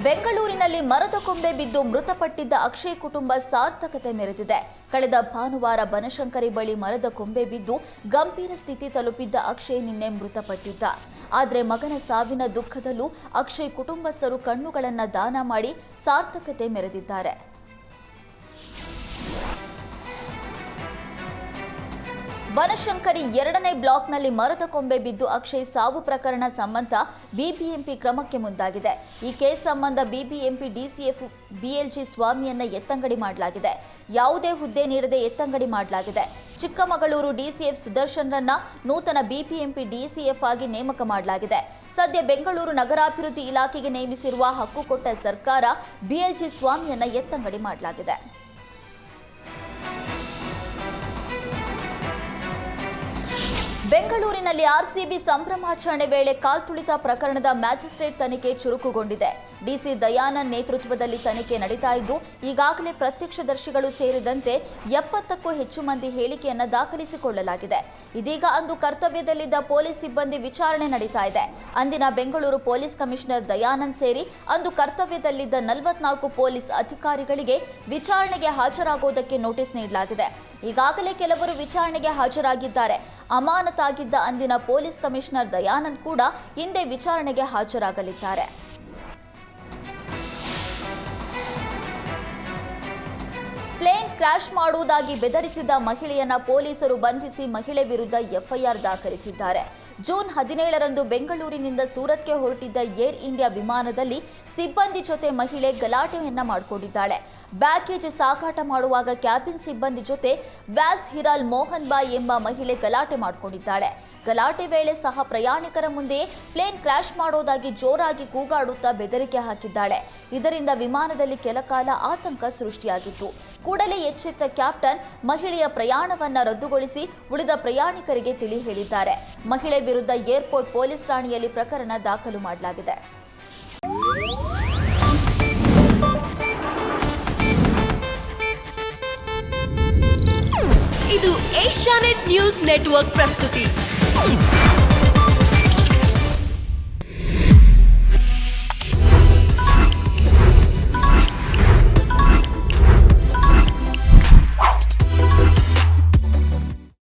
ಬೆಂಗಳೂರಿನಲ್ಲಿ ಮರದ ಕೊಂಬೆ ಬಿದ್ದು ಮೃತಪಟ್ಟಿದ್ದ ಅಕ್ಷಯ್ ಕುಟುಂಬ ಸಾರ್ಥಕತೆ ಮೆರೆದಿದೆ. ಕಳೆದ ಭಾನುವಾರ ಬನಶಂಕರಿ ಬಳಿ ಮರದ ಕೊಂಬೆ ಬಿದ್ದು ಗಂಭೀರ ಸ್ಥಿತಿ ತಲುಪಿದ್ದ ಅಕ್ಷಯ್ ನಿನ್ನೆ ಮೃತಪಟ್ಟಿದ್ದ. ಆದರೆ ಮಗನ ಸಾವಿನ ದುಃಖದಲ್ಲೂ ಅಕ್ಷಯ್ ಕುಟುಂಬಸ್ಥರು ಕಣ್ಣುಗಳನ್ನು ದಾನ ಮಾಡಿ ಸಾರ್ಥಕತೆ ಮೆರೆದಿದ್ದಾರೆ. ಬನಶಂಕರಿ 2ನೇ ಬ್ಲಾಕ್ನಲ್ಲಿ ಮರದ ಕೊಂಬೆ ಬಿದ್ದು ಅಕ್ಷಯ್ ಸಾವು ಪ್ರಕರಣ ಸಂಬಂಧ ಬಿಬಿಎಂಪಿ ಕ್ರಮಕ್ಕೆ ಮುಂದಾಗಿದೆ. ಈ ಕೇಸ್ ಸಂಬಂಧ ಬಿಬಿಎಂಪಿ ಡಿಸಿಎಫ್ ಬಿಎಲ್ಜಿ ಸ್ವಾಮಿಯನ್ನ ಎತ್ತಂಗಡಿ ಮಾಡಲಾಗಿದೆ. ಯಾವುದೇ ಹುದ್ದೆ ನೀಡದೆ ಎತ್ತಂಗಡಿ ಮಾಡಲಾಗಿದೆ. ಚಿಕ್ಕಮಗಳೂರು ಡಿಸಿಎಫ್ ಸುದರ್ಶನ್ರನ್ನ ನೂತನ ಬಿಬಿಎಂಪಿ ಡಿಸಿಎಫ್ ಆಗಿ ನೇಮಕ ಮಾಡಲಾಗಿದೆ. ಸದ್ಯ ಬೆಂಗಳೂರು ನಗರಾಭಿವೃದ್ಧಿ ಇಲಾಖೆಗೆ ನೇಮಿಸಿರುವ ಹಕ್ಕು ಕೊಟ್ಟ ಸರ್ಕಾರ ಬಿಎಲ್ಜಿ ಸ್ವಾಮಿಯನ್ನ ಎತ್ತಂಗಡಿ ಮಾಡಲಾಗಿದೆ. ಬೆಂಗಳೂರಿನಲ್ಲಿ ಆರ್ಸಿಬಿ ಸಂಭ್ರಮಾಚರಣೆ ವೇಳೆ ಕಾಲ್ತುಳಿತ ಪ್ರಕರಣದ ಮ್ಯಾಜಿಸ್ಟ್ರೇಟ್ ತನಿಖೆ ಚುರುಕುಗೊಂಡಿದೆ. ಡಿಸಿ ದಯಾನಂದ್ ನೇತೃತ್ವದಲ್ಲಿ ತನಿಖೆ ನಡೀತಾ ಇದ್ದು, ಈಗಾಗಲೇ ಪ್ರತ್ಯಕ್ಷದರ್ಶಿಗಳು ಸೇರಿದಂತೆ 70ಕ್ಕೂ ಹೆಚ್ಚು ಮಂದಿ ಹೇಳಿಕೆಯನ್ನು ದಾಖಲಿಸಿಕೊಳ್ಳಲಾಗಿದೆ. ಇದೀಗ ಅಂದು ಕರ್ತವ್ಯದಲ್ಲಿದ್ದ ಪೊಲೀಸ್ ಸಿಬ್ಬಂದಿ ವಿಚಾರಣೆ ನಡೀತಾ ಇದೆ. ಅಂದಿನ ಬೆಂಗಳೂರು ಪೊಲೀಸ್ ಕಮಿಷನರ್ ದಯಾನಂದ್ ಸೇರಿ ಅಂದು ಕರ್ತವ್ಯದಲ್ಲಿದ್ದ 44 ಪೊಲೀಸ್ ಅಧಿಕಾರಿಗಳಿಗೆ ವಿಚಾರಣೆಗೆ ಹಾಜರಾಗುವುದಕ್ಕೆ ನೋಟಿಸ್ ನೀಡಲಾಗಿದೆ. ಈಗಾಗಲೇ ಕೆಲವರು ವಿಚಾರಣೆಗೆ ಹಾಜರಾಗಿದ್ದಾರೆ. ಅಮಾನತಾಗಿದ್ದ ಅಂದಿನ ಪೊಲೀಸ್ ಕಮಿಷನರ್ ದಯಾನಂದ್ ಕೂಡ ಇಂದೇ ವಿಚಾರಣೆಗೆ ಹಾಜರಾಗಲಿದ್ದಾರೆ. ಪ್ಲೇನ್ ಕ್ರ್ಯಾಶ್ ಮಾಡುವುದಾಗಿ ಬೆದರಿಸಿದ್ದ ಮಹಿಳೆಯನ್ನ ಪೊಲೀಸರು ಬಂಧಿಸಿ ಮಹಿಳೆ ವಿರುದ್ಧ ಎಫ್ಐಆರ್ ದಾಖಲಿಸಿದ್ದಾರೆ. ಜೂನ್ 17ರಂದು ಬೆಂಗಳೂರಿನಿಂದ ಸೂರತ್ಗೆ ಹೊರಟಿದ್ದ ಏರ್ ಇಂಡಿಯಾ ವಿಮಾನದಲ್ಲಿ ಸಿಬ್ಬಂದಿ ಜೊತೆ ಮಹಿಳೆ ಗಲಾಟೆಯನ್ನ ಮಾಡಿಕೊಂಡಿದ್ದಾಳೆ. ಬ್ಯಾಗೇಜ್ ಸಾಗಾಟ ಮಾಡುವಾಗ ಕ್ಯಾಬಿನ್ ಸಿಬ್ಬಂದಿ ಜೊತೆ ವ್ಯಾಸ್ ಹಿರಾಲ್ ಮೋಹನ್ ಬಾಯ್ ಎಂಬ ಮಹಿಳೆ ಗಲಾಟೆ ಮಾಡಿಕೊಂಡಿದ್ದಾಳೆ. ಗಲಾಟೆ ವೇಳೆ ಸಹ ಪ್ರಯಾಣಿಕರ ಮುಂದೆಯೇ ಪ್ಲೇನ್ ಕ್ರ್ಯಾಶ್ ಮಾಡೋದಾಗಿ ಜೋರಾಗಿ ಕೂಗಾಡುತ್ತಾ ಬೆದರಿಕೆ ಹಾಕಿದ್ದಾಳೆ. ಇದರಿಂದ ವಿಮಾನದಲ್ಲಿ ಕೆಲಕಾಲ ಆತಂಕ ಸೃಷ್ಟಿಯಾಗಿತ್ತು. ಕೂಡಲೇ ಎಚ್ಚೆತ್ತ ಕ್ಯಾಪ್ಟನ್ ಮಹಿಳೆಯ ಪ್ರಯಾಣವನ್ನ ರದ್ದುಗೊಳಿಸಿ ಉಳಿದ ಪ್ರಯಾಣಿಕರಿಗೆ ತಿಳಿ ಹೇಳಿದ್ದಾರೆ. ಮಹಿಳೆ ವಿರುದ್ಧ ಏರ್ಪೋರ್ಟ್ ಪೊಲೀಸ್ ಠಾಣೆಯಲ್ಲಿ ಪ್ರಕರಣ ದಾಖಲು ಮಾಡಲಾಗಿದೆ. ಇದು ಏಷ್ಯಾನೆಟ್ ನ್ಯೂಸ್ ನೆಟ್ವರ್ಕ್ ಪ್ರಸ್ತುತಿ.